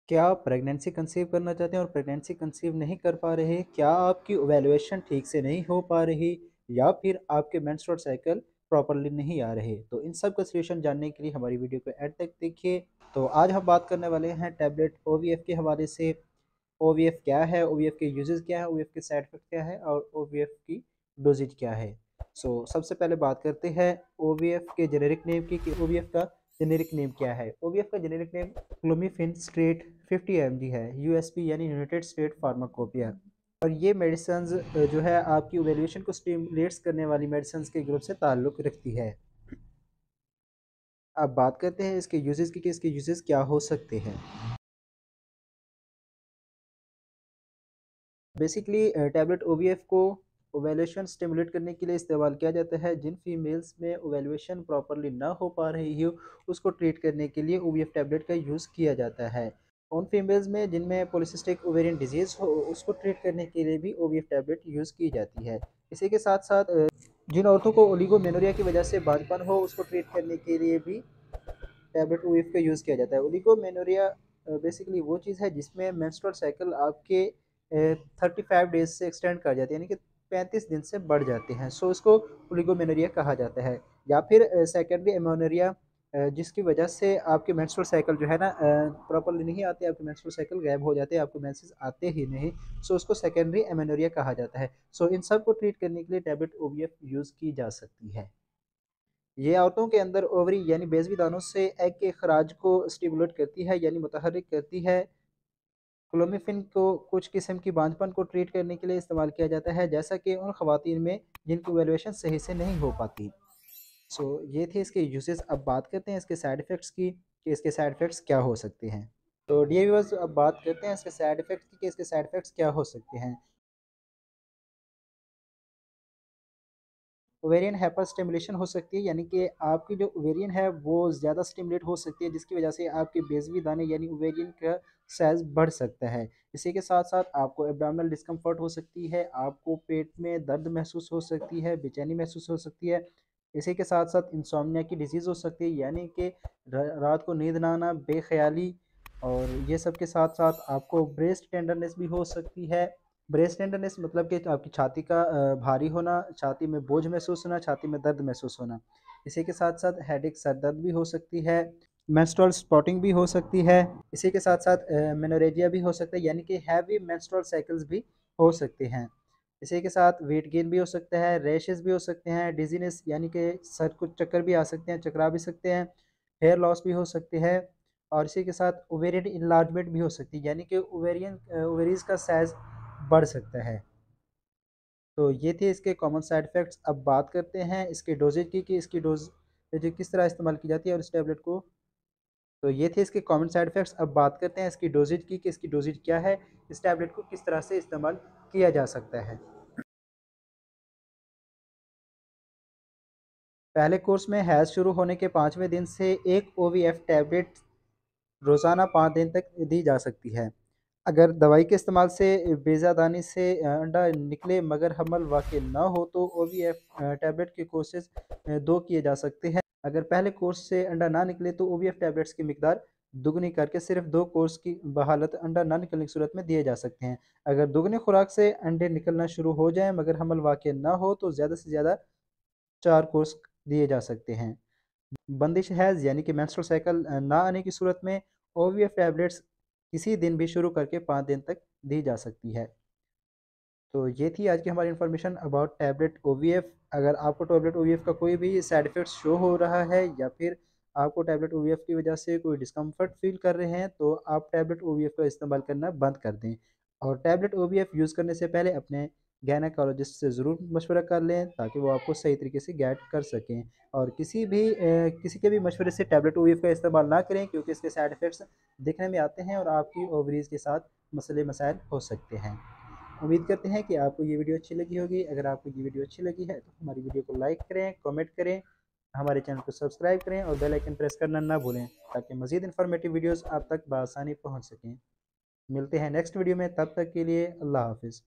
क्या आप pregnancy conceive करना चाहते हैं और प्रेगनेंसी कंसीव नहीं कर पा रहे? क्या आपकी इवैल्यूएशन ठीक से नहीं हो पा रही या फिर आपके मेंस्ट्रुअल साइकिल प्रॉपर्ली नहीं आ रहे? तो इन सब का सॉल्यूशन जानने के लिए हमारी वीडियो को एंड तक देखिए। तो आज हम बात करने वाले हैं टैबलेट ओवीएफ के हवाले से। ओवीएफ क्या है, ओवीएफ के यूजेस क्या है, ओवीएफ के साइड इफेक्ट क्या है और ओवीएफ की डोजेज क्या है। सबसे पहले बात करते हैं ओवीएफ के जेनेरिक नेम की कि ओवीएफ का जेनेरिक नेम क्या है। ओवीएफ का generic name clomiphene straight 50 mg है, यूएसपी यानी यूनाइटेड स्टेट फार्माकोपिया। और ये मेडिसिन जो है आपकी ओवेल्यूशन को स्टिमुलेट्स करने वाली मेडिसिन के ग्रुप से ताल्लुक़ रखती है। अब बात करते हैं इसके यूजेस की कि इसके यूजेस क्या हो सकते हैं। बेसिकली टैबलेट ओवीएफ को ओवेल्यूशन स्टिमुलेट करने के लिए इस्तेमाल किया जाता है। जिन फीमेल्स में ओवेल्यूशन प्रॉपर्ली ना हो पा रही हो उसको ट्रीट करने के लिए ओवीएफ टैबलेट का यूज़ किया जाता है। उन फीमेल्स में जिनमें पॉलिसिस्टिक ओवेरियन डिजीज़ हो उसको ट्रीट करने के लिए भी ओवीएफ टैबलेट यूज़ की जाती है। इसी के साथ साथ जिन औरतों को ओलिगोमेनोरिया की वजह से बांझपन हो उसको ट्रीट करने के लिए भी टैबलेट ओवीएफ का यूज़ किया जाता है। ओलिगोमेनोरिया बेसिकली वो चीज़ है जिसमें मेंस्ट्रुअल साइकिल आपके 35 डेज से एक्सटेंड कर जाती है, यानी कि 35 दिन से बढ़ जाते हैं। इसको ओलिगोमेनोरिया कहा जाता है। या फिर सेकेंडरी एमेनोरिया, जिसकी वजह से आपके मेंस्ट्रुअल साइकिल जो है ना प्रॉपर्ली नहीं आते, आपके मेंस्ट्रुअल साइकिल गायब हो जाते हैं, आपको मेंसेस आते ही नहीं। उसको सेकेंडरी एमेनोरिया कहा जाता है। इन सब को ट्रीट करने के लिए टैबलेट ओवीएफ यूज़ की जा सकती है। ये औरतों के अंदर ओवरी यानी बेज़वी दानों से एग के खराज को स्टिमुलेट करती है यानी मुतहर्रिक करती है। क्लोमिफेन को कुछ किस्म की बांझपन को ट्रीट करने के लिए इस्तेमाल किया जाता है, जैसा कि उन ख़वातीन में जिनकी वैल्यूएशन सही से नहीं हो पाती। ये थे इसके यूसेस। अब बात करते हैं इसके साइड इफ़ेक्ट्स की कि इसके साइड इफ़ेक्ट्स क्या हो सकते हैं। तो डियर व्यूअर्स, अब बात करते हैं इसके साइड इफ़ेक्ट्स की कि इसके साइड इफ़ेक्ट्स क्या हो सकते हैं। ओवेरियन हाइपर स्टिमुलेशन हो सकती है, यानी कि आपकी जो ओवेरियन है वो ज़्यादा स्टिमुलेट हो सकती है, जिसकी वजह से आपके बेज़वी दाने यानी ओवेरियन का साइज़ बढ़ सकता है। इसी के साथ साथ आपको एब्डोमिनल डिस्कम्फर्ट हो सकती है, आपको पेट में दर्द महसूस हो सकती है, बेचैनी महसूस हो सकती है। इसी के साथ साथ इंसोम्निया की डिजीज़ हो सकती है, यानी कि रात को नींद ना आना, बेख्याली। और ये सब के साथ साथ आपको ब्रेस्ट टेंडरनेस भी हो सकती है। ब्रेस्ट टेंडरनेस मतलब कि आपकी छाती का भारी होना, छाती में बोझ महसूस होना, छाती में दर्द महसूस होना। इसी के साथ साथ हेडेक, सर दर्द भी हो सकती है। मेंस्ट्रुअल स्पॉटिंग भी हो सकती है। इसी के साथ साथ मेनोरेजिया भी हो सकता है, यानी कि हैवी मेंस्ट्रुअल साइकिल्स भी हो सकते हैं। इसी के साथ वेट गेन भी हो सकता है, रैशेस भी हो सकते हैं, डिजीनेस यानी कि सर को चक्कर भी आ सकते हैं, चकरा भी सकते हैं, हेयर लॉस भी हो सकती है। और इसी के साथ ओवेरियन इनलार्जमेंट भी हो सकती है, यानी कि ओवेरीज का साइज बढ़ सकता है। तो ये थे इसके कॉमन साइड इफ़ेक्ट्स। अब बात करते हैं इसके डोज़ेज की कि इसकी डोज़ किस तरह इस्तेमाल की जाती है और इस टैबलेट को। तो ये थे इसके कॉमन साइड इफ़ेक्ट्स। अब बात करते हैं इसकी डोज़ेज की कि इसकी डोज़ेज क्या है, इस टैबलेट को किस तरह से इस्तेमाल किया जा सकता है। पहले कोर्स में हैज़ शुरू होने के 5वें दिन से एक ओवीएफ टैबलेट रोज़ाना 5 दिन तक दी जा सकती है। अगर दवाई के इस्तेमाल से बेज़ादानी से अंडा निकले मगर हमल वाक़ई ना हो तो ओवीएफ टैबलेट के कोर्सेज़ 2 किए जा सकते हैं। अगर पहले कोर्स से अंडा ना निकले तो ओवीएफ टैबलेट्स की मिकदार दुगनी करके सिर्फ 2 कोर्स की बहालत अंडा ना निकलने की सूरत में दिए जा सकते हैं। अगर दुगनी खुराक से अंडे निकलना शुरू हो जाएँ मगर हमल वाक़ई ना हो तो ज़्यादा से ज़्यादा 4 कोर्स दिए जा सकते हैं। बंदिश हैज़ यानी कि मेंस्ट्रुअल साइकिल ना आने की सूरत में ओवीएफ टैबलेट्स किसी दिन भी शुरू करके 5 दिन तक दी जा सकती है। तो ये थी आज की हमारी इन्फॉर्मेशन अबाउट टैबलेट ओवीएफ। अगर आपको टैबलेट ओवीएफ का कोई भी साइड इफ़ेक्ट शो हो रहा है या फिर आपको टैबलेट ओवीएफ की वजह से कोई डिस्कम्फर्ट फ़ील कर रहे हैं तो आप टैबलेट ओवीएफ का इस्तेमाल करना बंद कर दें। और टैबलेट ओवीएफ यूज़ करने से पहले अपने गायनेकोलॉजिस्ट से ज़रूर मशवरा कर लें ताकि वो आपको सही तरीके से गाइड कर सकें। और किसी के भी मशवरे से टैबलेट ओवीएफ का इस्तेमाल ना करें, क्योंकि इसके साइड इफ़ेक्ट्स दिखने में आते हैं और आपकी ओवरीज़ के साथ मसले मसाइल हो सकते हैं। उम्मीद करते हैं कि आपको ये वीडियो अच्छी लगी होगी। अगर आपको ये वीडियो अच्छी लगी है तो हमारी वीडियो को लाइक करें, कमेंट करें, हमारे चैनल को सब्सक्राइब करें और बेल आइकन प्रेस करना ना भूलें ताकि मज़ीद इन्फॉर्मेटिव वीडियोस आप तक बआसानी पहुंच सकें। मिलते हैं नेक्स्ट वीडियो में, तब तक के लिए अल्लाह हाफ़िज़।